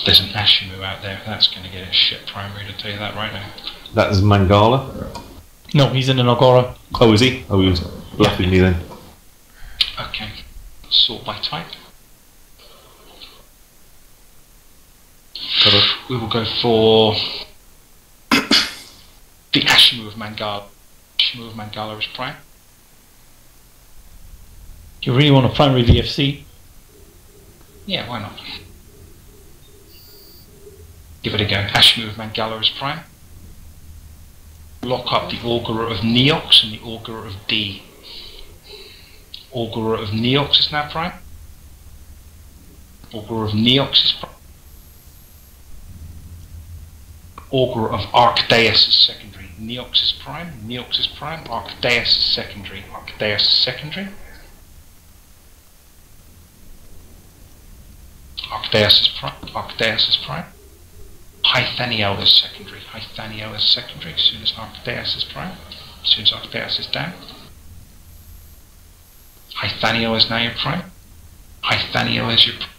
There's an Ashimu out there. That's going to get a shit primary, to tell you that right now. That is Mangala? No, he's in an Agora. Oh, is he? Oh, he was bluffing me then. Okay. Sort by type. We will go for the Ashimu of Mangala. Ashimu of Mangala is prime. You really want a primary VFC? Yeah, why not? Give it a go. Ashimu of Mangala is prime. Lock up the Augurer of Neox and the Augurer of D. Augurer of Neox is now prime. Augurer of Neox is prime. Augurer of Arcdeus is secondary. Neox is prime. Neox is prime. Arcdeus is secondary. Arcdeus is secondary. Arcdeus is prime. Arcdeus is prime. Hythaniel is secondary. Hythaniel is secondary as soon as Arcdeus is prime. As soon as Arcdeus is down. Hythaniel is now your prime. Hythaniel is your prime.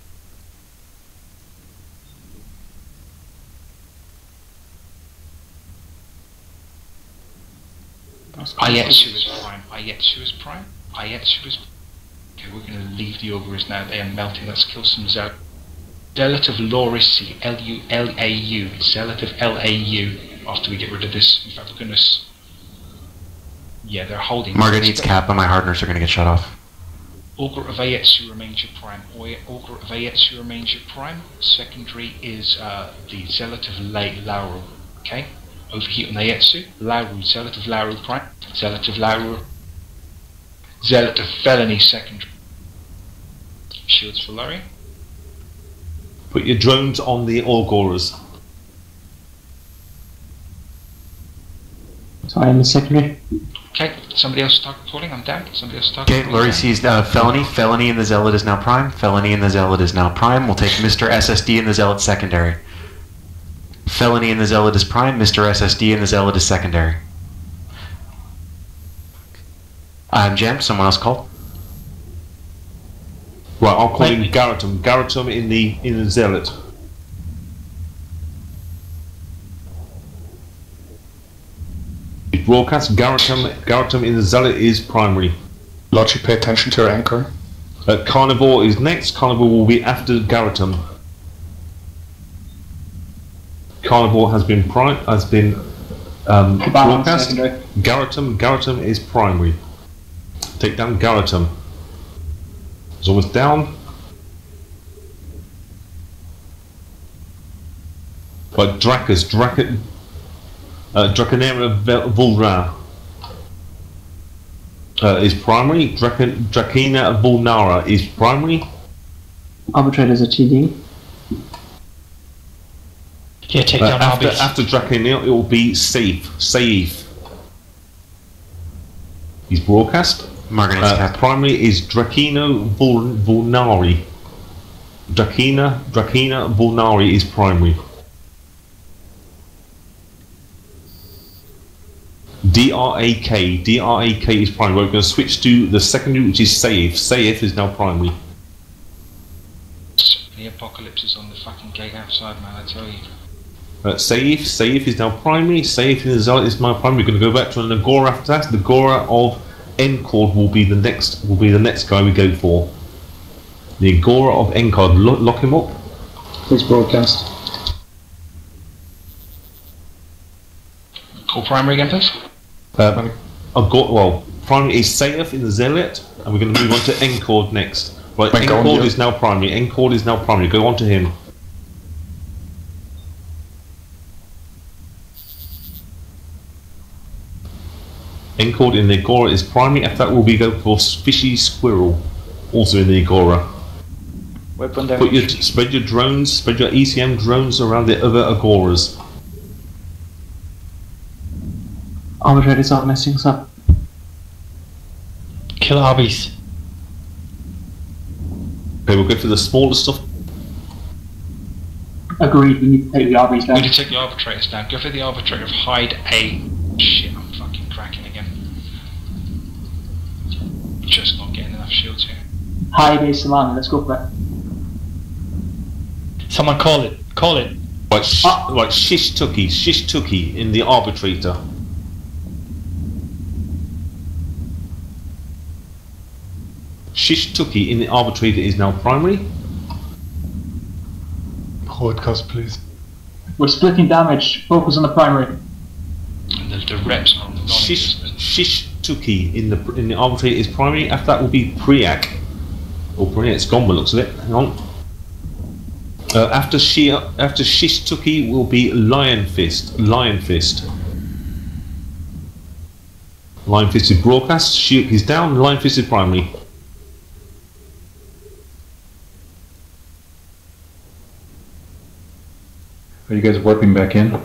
Ayetsu is prime. Ayetsu is prime. Ayetsu is. Okay, we're going to leave the Ogres now. They are melting. Let's kill some Zealot. Zealot of Laurisi. L-U-L-A-U. Zealot of L-A-U. After we get rid of this. In fact, we're going to. Yeah, they're holding. Marga needs cap, and my hardeners are going to get shut off. Augur of Ayetsu remains your prime. Augur of Ayetsu remains your prime. Secondary is the Zealot of Lauru. Okay? Overheat on Ayetsu. Lauru. Zealot of Lauru prime. Zealot of Lauru. Zealot of Felony secondary. Shields for Lurry. Put your drones on the Augurers. So I am the secondary. Okay, somebody else start calling. I'm down. Somebody else start Okay, calling. Lurry sees Felony. Felony and the Zealot is now prime. Felony and the Zealot is now prime. We'll take Mr. SSD and the Zealot secondary. Felony and the Zealot is prime. Mr. SSD and the Zealot is secondary. I'm jammed. Someone else called. Right, I'll call in Garrotum. Garrotum in the Zealot. Broadcast Garrotum in the Zealot is primary. Logic, pay attention to your anchor. Carnivore is next. Carnivore will be after Garrotum. Carnivore has been broadcast. Garrotum is primary. Take down Garrotum. It's almost down. But Dracus, Draconera Vulra is primary. Dracena Vulnara is primary. Arbitrator is a TD. Yeah, take down Arbies. After Dracena, it will be Safe. He's broadcast. Primary is Dracena Vulnari. Dracena Vulnari is primary. DRAK is primary. We're going to switch to the secondary, which is Safe. Safe is now primary. The apocalypse is on the fucking gate outside, man, I tell you. Safe is now primary. Safe in the Zealot is now primary. We're going to go back to an Agora after that. The Agora of Encord will be the next guy we go for. The Agora of Encord. Lock him up. Please broadcast. Call primary again, please. Primary is Safe in the Zealot, and we're going to move on to Encord next. Right, Encord is now primary. Encord is now primary. Go on to him. Encord in the Agora is primary. After that, we'll go for Fishy Squirrel, also in the Agora. Weapon damage. Spread your ECM drones around the other Agoras. Arbitrators aren't messing us up. Kill Arbies. Okay, we'll go for the smaller stuff. Agreed, we need to take the Arbies down. We need to take the arbitrators down. Go for the arbitrator of Hide A. Shit, I'm fucking cracking again. Just not getting enough shields here. Hide A Solana, let's go for it. Someone call it. Call it. Right, Shish Tuki in the arbitrator. Shish Tuki in the arbitrator is now primary. Broadcast, please. We're splitting damage. Focus on the primary. And the reps are on the non-existent. Shish Tuki in the arbitrator is primary. After that will be Priak. Or Priak, it's gone by the looks of it. Hang on. After Shish Tuki will be Lion Fist. Lion Fist is broadcast. Shiuk is down. Lion Fist is primary. Are you guys warping back in?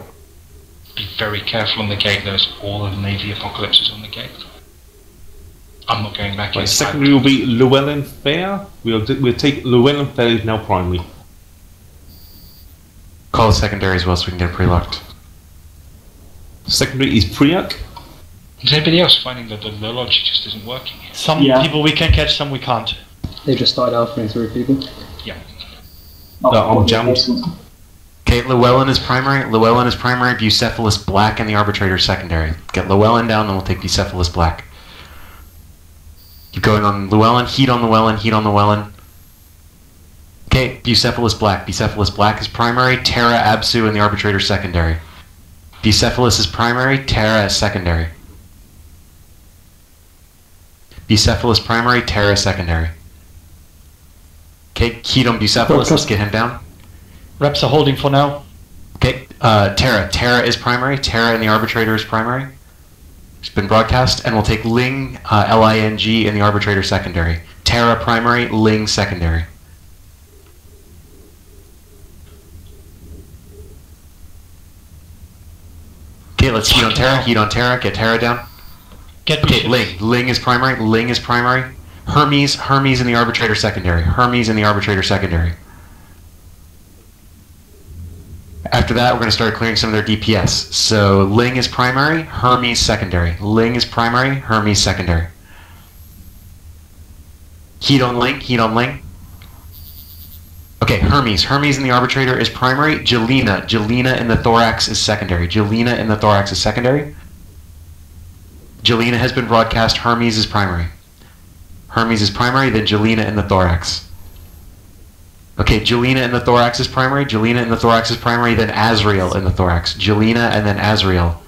Be very careful on the gate. There's all of the Navy Apocalypses on the gate. I'm not going back in. Right, secondary will be Llewellyn Fair. We'll take Llewellyn Fair is now primary. Call the secondary as well so we can get it pre-locked. Secondary is Priak. Is anybody else finding that the logic just isn't working? Some people we can catch, some we can't. They just started alphaing through people. Yeah. I'm jammed. Okay, Llewellyn is primary. Llewellyn is primary. Bucephalus Black and the arbitrator secondary. Get Llewellyn down, then we'll take Bucephalus Black. Keep going on Llewellyn. Heat on Llewellyn. Heat on Llewellyn. Okay, Bucephalus Black. Bucephalus Black is primary. Terra Absu and the arbitrator secondary. Bucephalus is primary. Terra is secondary. Bucephalus primary. Terra secondary. Okay, heat on Bucephalus. Let's get him down. Reps are holding for now. Okay, Terra. Terra is primary. Terra and the arbitrator is primary. It's been broadcast, and we'll take Ling, L-I-N-G, and the arbitrator secondary. Terra primary, Ling secondary. Okay, let's heat on Terra. Heat on Terra. Get Terra down. Okay, Ling. Ling is primary. Ling is primary. Hermes. Hermes in the arbitrator secondary. Hermes in the arbitrator secondary. After that, we're going to start clearing some of their DPS. So Ling is primary, Hermes secondary. Ling is primary, Hermes secondary. Heat on Ling, heat on Ling. Okay, Hermes. Hermes in the arbitrator is primary. Jelena. Jelena in the thorax is secondary. Jelena in the thorax is secondary. Jelena has been broadcast. Hermes is primary. Hermes is primary, then Jelena in the thorax. Okay, Jelena in the thorax is primary. Jelena in the thorax is primary, then Azrael in the thorax. Jelena and then Azrael.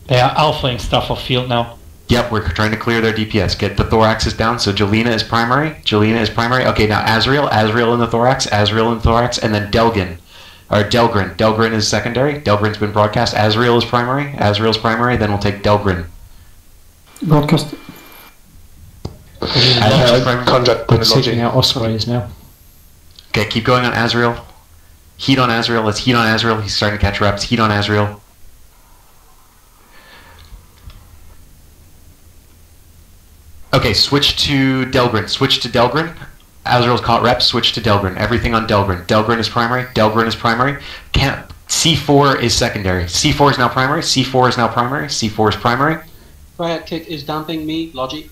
They are alphaing stuff off field now. Yep, we're trying to clear their DPS. Get the thoraxes down. So Jelena is primary. Jelena is primary. Okay, now Azrael. Azrael in the thorax. Azrael in the thorax. And then Delgin. Or Delgrin. Delgrin is secondary. Delgrin's been broadcast. Azrael is primary. Azrael's primary. Then we'll take Delgrin. Broadcast. Azrael's primary. Conjure Taking out Ospreys now. Okay, keep going on Azrael. Heat on Azrael. Let's heat on Azrael. He's starting to catch reps. Heat on Azrael. Okay, switch to Delgrin. Switch to Delgrin. Azrael's caught reps. Switch to Delgrin. Everything on Delgrin. Delgrin is primary. Delgrin is primary. C4 is secondary. C4 is now primary. C4 is now primary. C4 is primary. Riot Kick is damping me. Logic.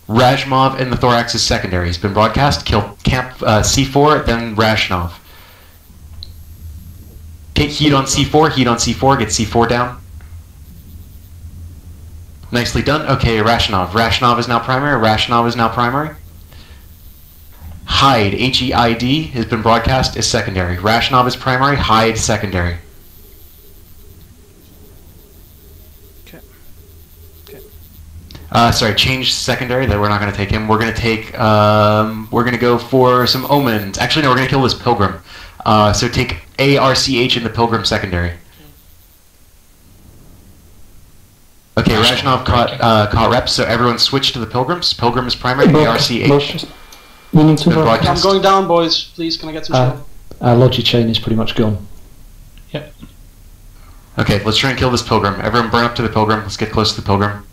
Rashmov in the thorax is secondary. He's been broadcast. Kill camp C4, then Rashnov. Take heat on C4. Heat on C4. Get C4 down. Nicely done. Okay, Rashnov. Rashnov is now primary. Rashnov is now primary. Hyde, H-E-I-D, has been broadcast is secondary. Rashnov is primary. Hyde secondary. Sorry, change secondary. That we're not going to take him. We're going to take. We're going to go for some omens. Actually, no. We're going to kill this pilgrim. So take ARCH in the pilgrim secondary. Okay, Rashnov caught reps. So everyone switch to the pilgrims. Pilgrim is primary. ARCH. We need to I'm going down, boys. Please, can I get some shell? Our Logi chain is pretty much gone. Yep. Okay, let's try and kill this pilgrim. Everyone burn up to the pilgrim. Let's get close to the pilgrim.